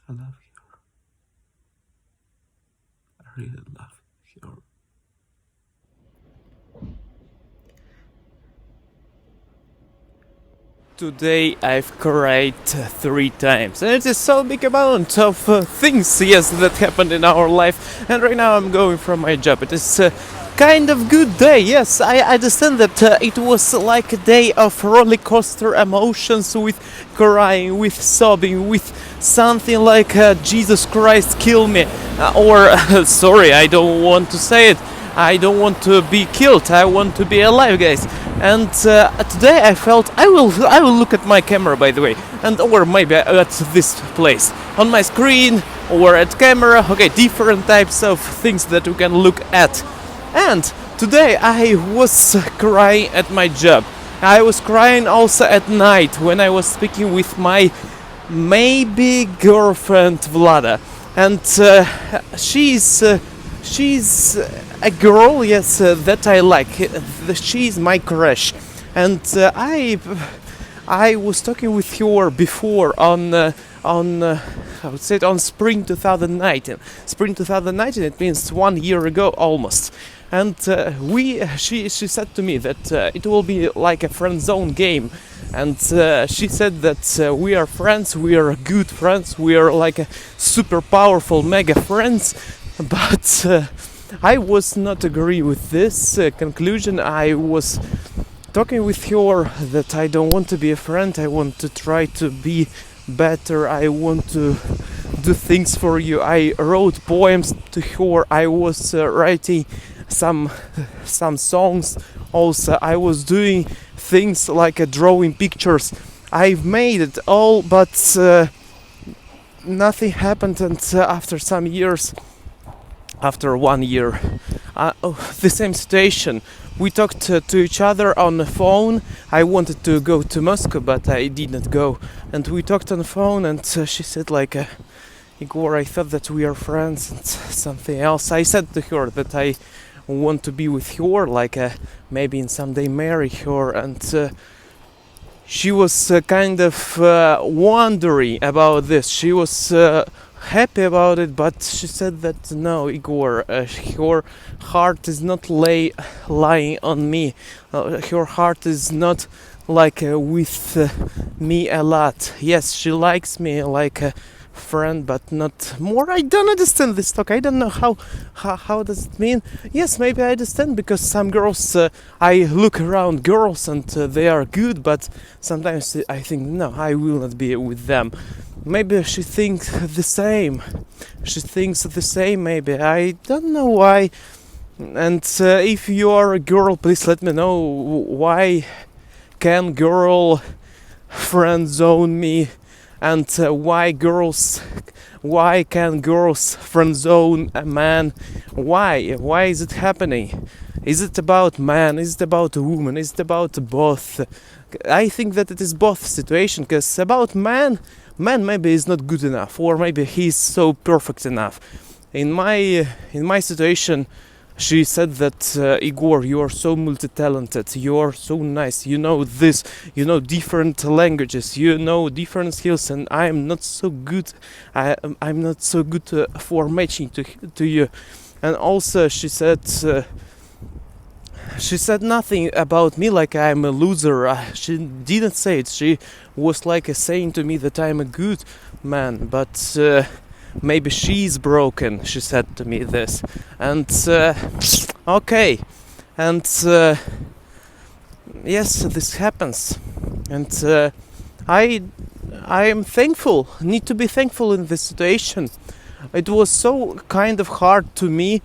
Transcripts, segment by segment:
I love her. I really love her. Today I've cried 3 times, and it is so big amount of things, yes, that happened in our life. And right now I'm going from my job. It is kind of good day. Yes, I understand that it was like a day of roller coaster emotions, with crying, with sobbing, with something like Jesus Christ kill me, or sorry, I don't want to say it. I don't want to be killed. I want to be alive, guys. And today I felt I will look at my camera, by the way, and or maybe at this place on my screen or at camera. Okay, different types of things that you can look at. And today I was crying at my job. I was crying also at night when I was speaking with my maybe girlfriend Vlada, and she's a girl, yes, that I like. She's my crush, and I was talking with her before on I would say it on spring 2019. Spring 2019. It means 1 year ago almost. And she said to me that it will be like a friend zone game, and she said that we are friends, we are good friends, we are like a super powerful mega friends, but I was not agree with this conclusion. I was talking with her that I don't want to be a friend. I want to try to be better. I want to do things for you. I wrote poems to her. I was writing some songs. Also, I was doing things like drawing pictures. I've made it all, but nothing happened. And after some years, after 1 year, the same situation. We talked to each other on the phone. I wanted to go to Moscow, but I did not go. And we talked on the phone, and she said like, Igor, I thought that we are friends and something else. I said to her that I want to be with her, like maybe in someday marry her, and she was kind of wondering about this. She was happy about it, but she said that no, Igor, her heart is not lying on me. Her heart is not like with me a lot. Yes, she likes me like a friend, but not more. I don't understand this talk. I don't know how does it mean. Yes, maybe I understand, because some girls, I look around girls and they are good, but sometimes I think no, I will not be with them. Maybe she thinks the same. She thinks the same, maybe. I don't know why. And if you are a girl, please let me know why can girl friend zone me, and why can girls friend zone a man? Why is it happening? Is it about man? Is it about a woman? Is it about both? I think that it is both situation, because about man maybe is not good enough, or maybe he's so perfect enough. In my situation, she said that Igor, you are so multi-talented, you are so nice, you know this, you know different languages, you know different skills, and I'm not so good. I'm not so good for matching to you. And also she said nothing about me like I'm a loser. She didn't say it. She was like saying to me that I'm a good man, but maybe she's broken. She said to me this, and okay, and yes, this happens, and I am thankful. Need to be thankful in this situation. It was so kind of hard to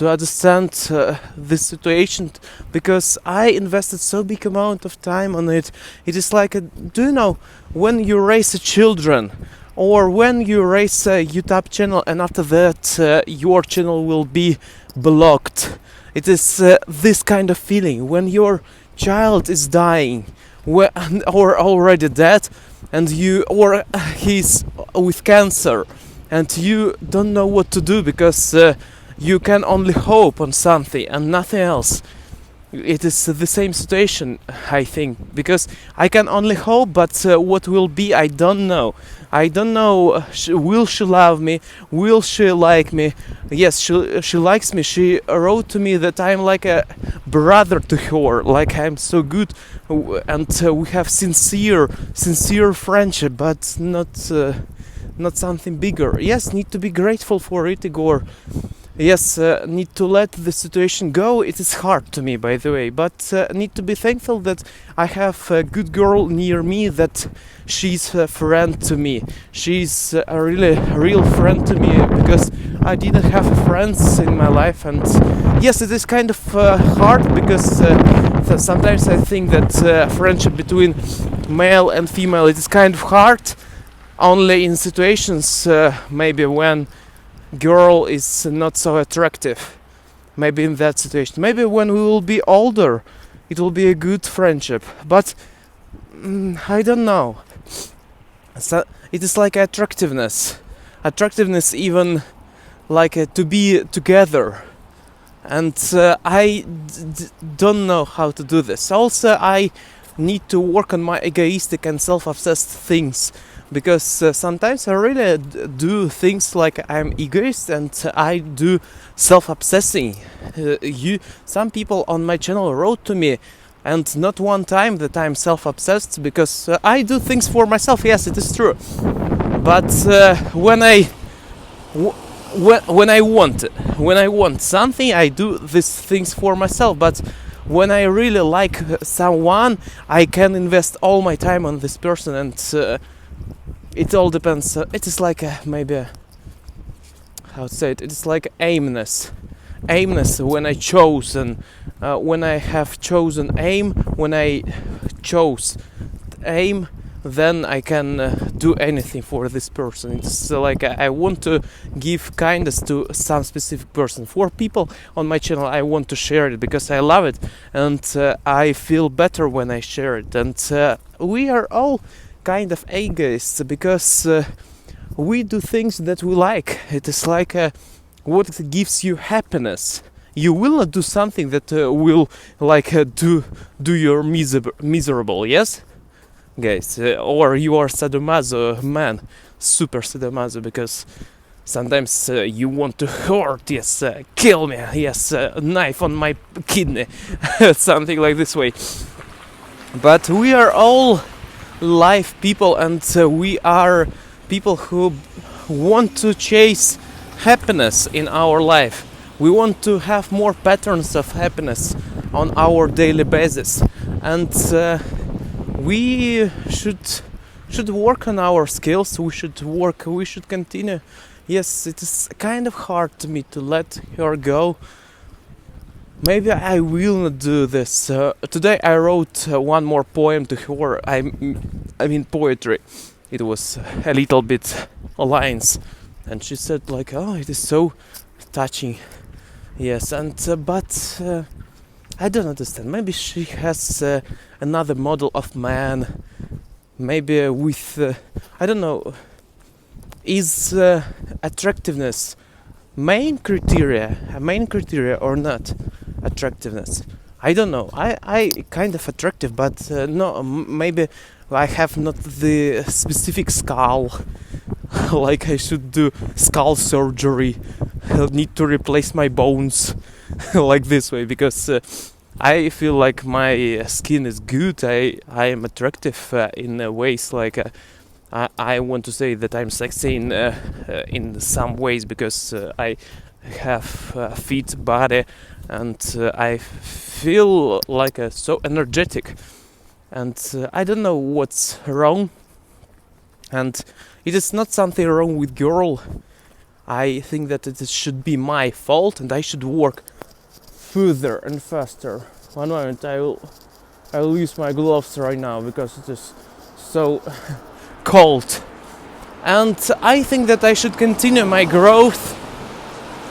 understand this situation, because I invested so big amount of time on it. It is like do you know when you raise children, or when you raise a YouTube channel and after that your channel will be blocked? It is this kind of feeling when your child is dying, or already dead, and or he's with cancer, and you don't know what to do, because you can only hope on something and nothing else. It is the same situation, I think, because I can only hope, but what will be, I don't know. I don't know. Will she love me? Will she like me? Yes, she likes me. She wrote to me that I'm like a brother to her. Like I'm so good, and we have sincere friendship, but not something bigger. Yes, need to be grateful for it, Igor. Yes, need to let the situation go. It is hard to me, by the way, but need to be thankful that I have a good girl near me, that she's a friend to me. She's a really real friend to me, because I didn't have friends in my life. And yes, it is kind of hard, because sometimes I think that friendship between male and female, it is kind of hard only in situations maybe when girl is not so attractive. Maybe in that situation, maybe when we will be older, it will be a good friendship. But I don't know. So it is like attractiveness even like to be together. And I don't know how to do this. Also, I need to work on my egoistic and self-obsessed things, because sometimes I really do things like I'm egoist, and I do self-obsessing. Some people on my channel wrote to me, and not one time, that I'm self-obsessed, because I do things for myself. Yes, it is true. But when I want something, I do these things for myself. But when I really like someone, I can invest all my time on this person, and it all depends. It is like maybe how to say it. It is like aimness when I chose, and when I have chosen aim, when I chose aim, then I can do anything for this person. It's like I want to give kindness to some specific person. For people on my channel, I want to share it because I love it, and I feel better when I share it. And we are all kind of egoists, because we do things that we like. It is like what gives you happiness. You will not do something that will like do you miserable. Yes, guys, or you are sadomaso man, super sadomaso, because sometimes you want to hurt. Yes, kill me. Yes, knife on my kidney, something like this way. But we are all life people, and we are people who want to chase happiness in our life. We want to have more patterns of happiness on our daily basis, and we should work on our skills. We should continue. Yes, it is kind of hard to me to let her go. Maybe I will not do this. Today I wrote one more poem to her. I mean poetry. It was a little bit lines, and she said like, "Oh, it is so touching." Yes, and but I don't understand. Maybe she has another model of man. Maybe with I don't know. Is attractiveness main criteria or not? Attractiveness, I don't know. I kind of attractive, but no, maybe I have not the specific skull. Like I should do skull surgery. I'll need to replace my bones like this way, because I feel like my skin is good. I am attractive in ways like I want to say that I'm sexy in some ways, because I have a fit body, and I feel like so energetic, and I don't know what's wrong, and it is not something wrong with girl. I think that it should be my fault, and I should work further and faster. One moment, I will use my gloves right now, because it is so cold, and I think that I should continue my growth.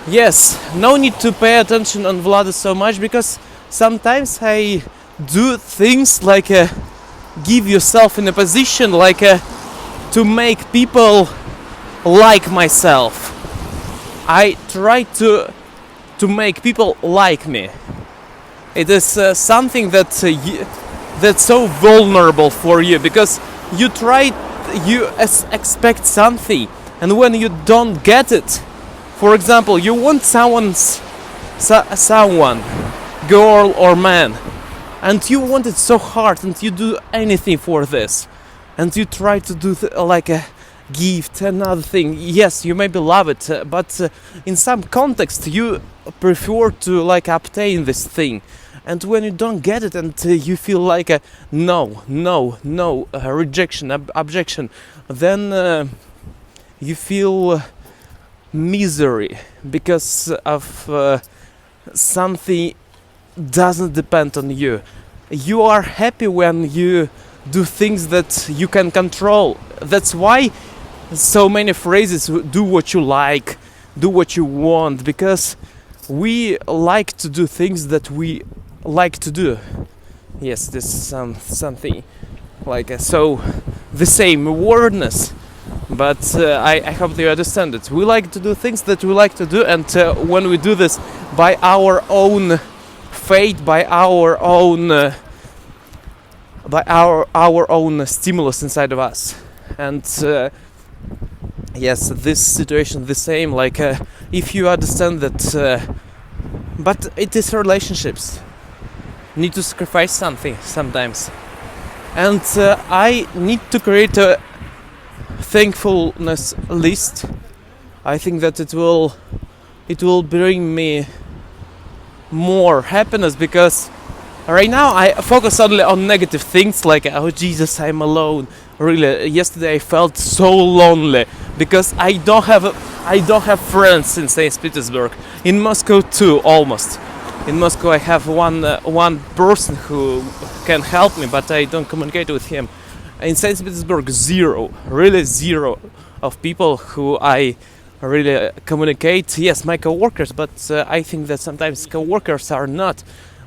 Yes, no need to pay attention on Vlada so much, because sometimes I do things like give yourself in a position like to make people like myself. I try to make people like me. It is something that's so vulnerable for you, because you try you expect something, and when you don't get it, for example, you want someone, girl or man, and you want it so hard, and you do anything for this, and you try to do like a gift, another thing. Yes, you maybe love it, but in some context you prefer to like obtain this thing, and when you don't get it, and you feel like a no, rejection, objection, then you feel misery because of something doesn't depend on you. You are happy when you do things that you can control. That's why so many phrases, do what you like, do what you want, because we like to do things that we like to do. Yes, this is something like so the same wordness, but I hope you understand it. We like to do things that we like to do, and when we do this by our own fate, by our own stimulus inside of us, and yes, this situation the same. Like if you understand that, but it is relationships. Need to sacrifice something sometimes, and I need to create a thankfulness list. I think that it will bring me more happiness, because right now I focus only on negative things, like oh Jesus, I'm alone. Really, yesterday I felt so lonely because I don't have friends in St. Petersburg. In Moscow too, almost. In Moscow I have one person who can help me, but I don't communicate with him. In St. Petersburg, really zero of people who I really communicate. Yes, my co-workers, but I think that sometimes co-workers are not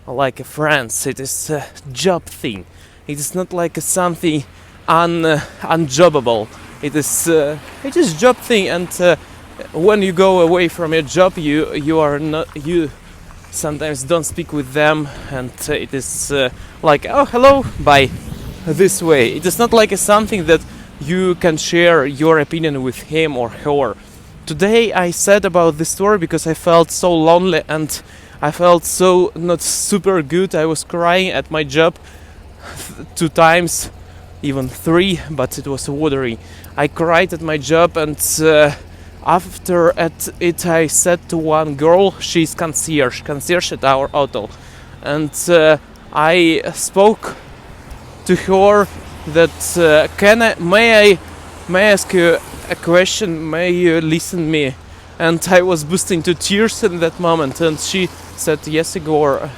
like friends. It is a job thing. It is not like something unjobbable. It is job thing, and when you go away from your job, you sometimes don't speak with them, and it is like oh hello, bye, this way. It is not like something that you can share your opinion with him or her. Today I said about this story because I felt so lonely and I felt so not super good. I was crying at my job 2 times, even 3, but it was watery. I cried at my job, and after it I said to one girl, she's concierge at our hotel, and I spoke to her that may I ask you a question, may you listen me? And I was bursting to tears in that moment, and she said, yes Igor,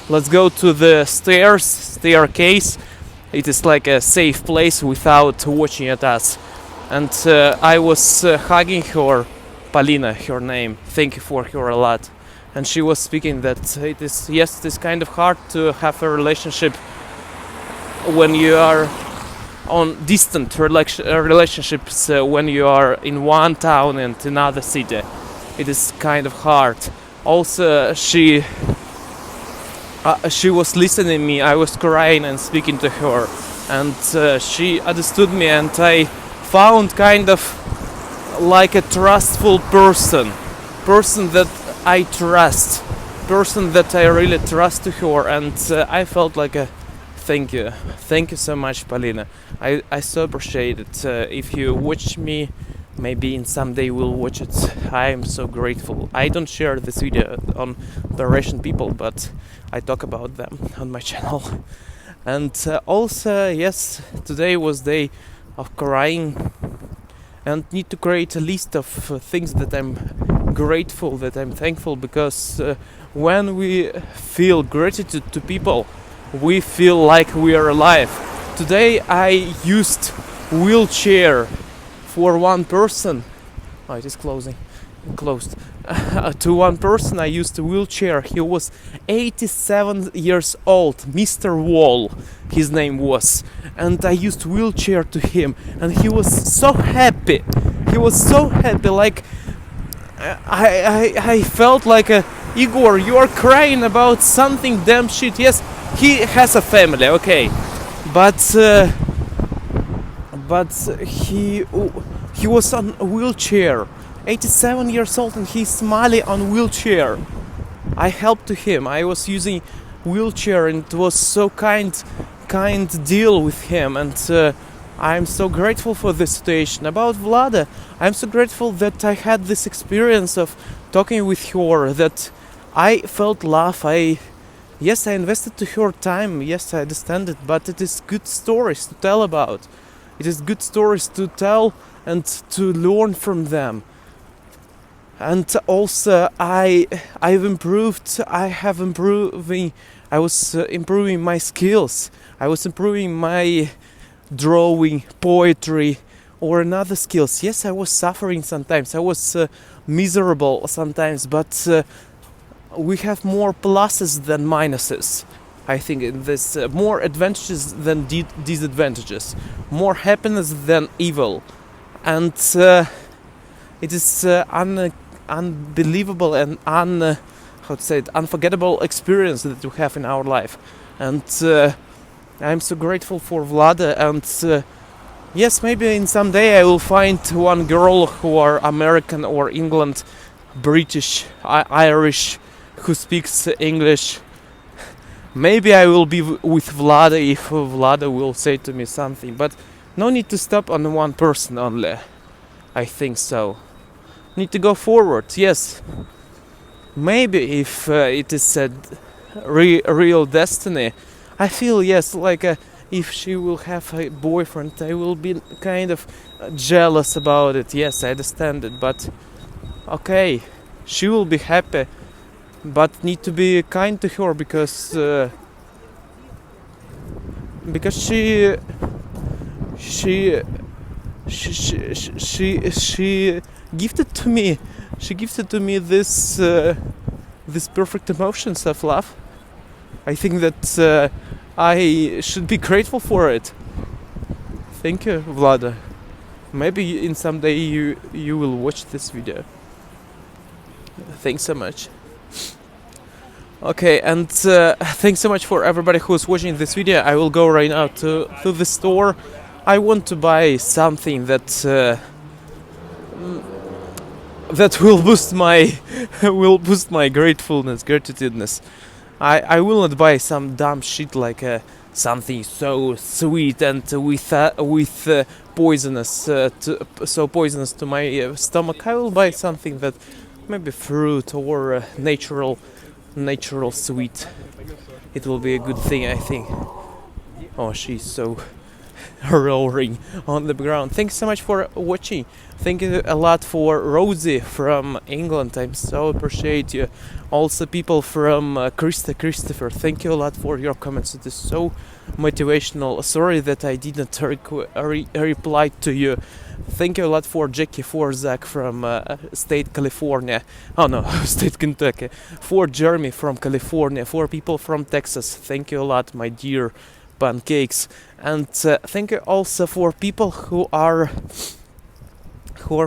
let's go to the staircase. It is like a safe place without watching at us. And I was hugging her, Polina, her name. Thank you for her a lot. And she was speaking that it is kind of hard to have a relationship when you are on distant relationships, when you are in one town and another city. It is kind of hard. Also, she was listening me. I was crying and speaking to her, and she understood me, and I found kind of like a trustful person that I trust, person that I really trust to her, and I felt like a thank you so much, Polina. I so appreciate it. If you watch me, maybe in someday we'll watch it. I am so grateful. I don't share this video on the Russian people, but I talk about them on my channel. And also, yes, today was day of crying, and need to create a list of things that I'm grateful, that I'm thankful, because when we feel gratitude to people, we feel like we are alive. Today I used wheelchair for one person. Oh, it is closed. To one person I used a wheelchair. He was 87 years old, Mr. Wall his name was, and I used wheelchair to him, and he was so happy. Like I felt like Igor, you are crying about something damn shit. Yes, he has a family, okay, but but he was on a wheelchair, 87 years old, and he's smiling on wheelchair. I helped to him. I was using wheelchair, and it was so kind deal with him, and I'm so grateful for this situation. About Vlada, I'm so grateful that I had this experience of talking with her, that I felt love. Yes, I invested to her time. Yes, I understand it, but it is good stories to tell about. It is good stories to tell and to learn from them. And also, I've improved. I was improving my skills. I was improving my drawing, poetry, or another skills. Yes, I was suffering sometimes. I was miserable sometimes, but we have more pluses than minuses. I think in this more advantages than disadvantages, more happiness than evil, and it is unbelievable and unforgettable experience that we have in our life. And I'm so grateful for Vlada, and yes, maybe in some day I will find one girl who are American or England, British, Irish, who speaks English. Maybe I will be with Vlada if Vlada will say to me something, but no need to stop on one person only. I think so. Need to go forward, yes. Maybe if it is a real destiny, I feel, yes, like if she will have a boyfriend, I will be kind of jealous about it. Yes, I understand it, but okay, she will be happy, but need to be kind to her because she gifted to me. She gifted to me this perfect emotions of love. I think that I should be grateful for it. Thank you, Vlada. Maybe in some day you will watch this video. Thanks so much. Okay, and thanks so much for everybody who's watching this video. I will go right now to the store. I want to buy something that that will boost my gratitudeness. I will not buy some dumb shit like something so sweet and with poisonous poisonous to my stomach. I will buy something that maybe fruit or natural sweet. It will be a good thing, I think. Oh, she's so roaring on the ground. Thanks so much for watching. Thank you a lot for Rosie from England. I'm so appreciate you. Also people from Christopher, thank you a lot for your comments. It is so motivational. Sorry that I didn't reply to you. Thank you a lot for Jackie, for Zach from State California. Oh no, State Kentucky. For Jeremy from California. For people from Texas. Thank you a lot, my dear pancakes. And thank you also for people who are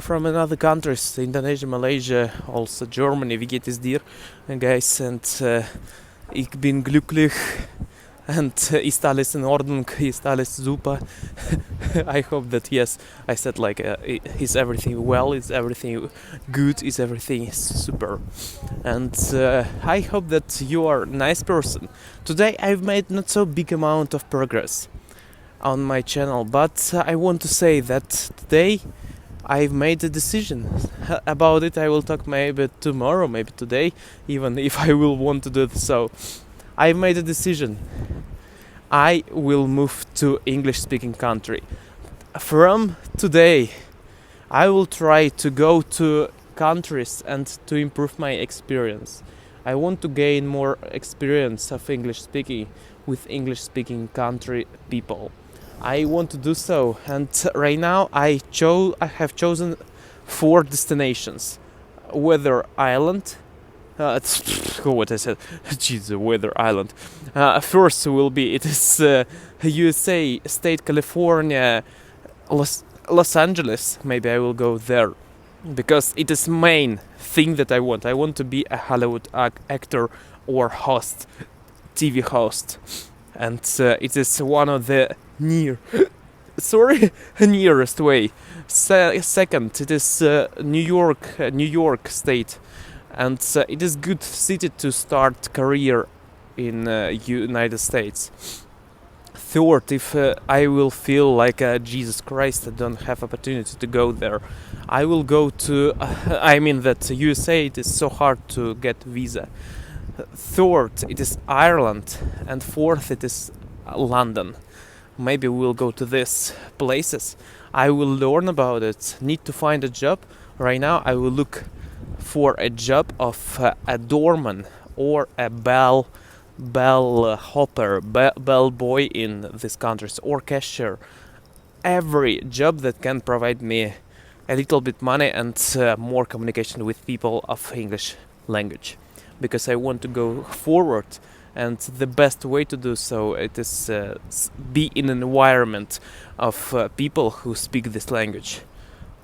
from another countries, Indonesia, Malaysia, also Germany. Wie geht es dir, guys? And ich bin glücklich. And ist alles in Ordnung? Ist alles super? I hope that yes, I said like is everything well? Is everything good? Is everything super? And I hope that you are a nice person. Today I've made not so big amount of progress on my channel, but I want to say that today I've made a decision about it. I will talk maybe tomorrow, maybe today, even if I will want to do it. So I've made a decision. I will move to English-speaking country. From today, I will try to go to countries and to improve my experience. I want to gain more experience of English speaking with English-speaking country people. I want to do so, and right now I have chosen 4 destinations: Weather Island. What I said? Jeez, Weather Island. First will be USA, State California, Los Angeles. Maybe I will go there because it is main thing that I want. I want to be a Hollywood actor or host, TV host, and it is one of the near sorry, nearest way. Second, it is New York State, and it is good city to start career in United States. Third, if I will feel like Jesus Christ, I don't have opportunity to go there, I will go to. I mean that USA it is so hard to get visa. Third, it is Ireland, and fourth, it is London. Maybe we'll go to these places. I will learn about it. Need to find a job. Right now, I will look for a job of a doorman or a bell hopper, bell boy in these countries, or cashier. Every job that can provide me a little bit money and more communication with people of English language, because I want to go forward, and the best way to do so it is be in an environment of people who speak this language,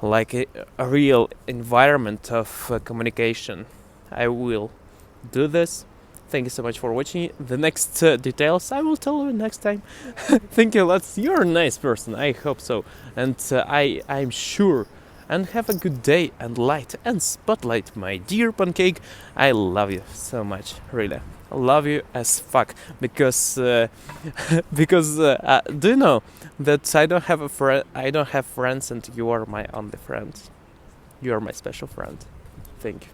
like a real environment of communication. I will do this. Thank you so much for watching. The next details I will tell you next time. Thank you lots. You're a nice person. I hope so. And I'm sure. And have a good day and light and spotlight, my dear pancake. I love you so much, really. I love you as fuck, because do you know that I don't have a friend? I don't have friends, and you are my only friend. You are my special friend. Thank you.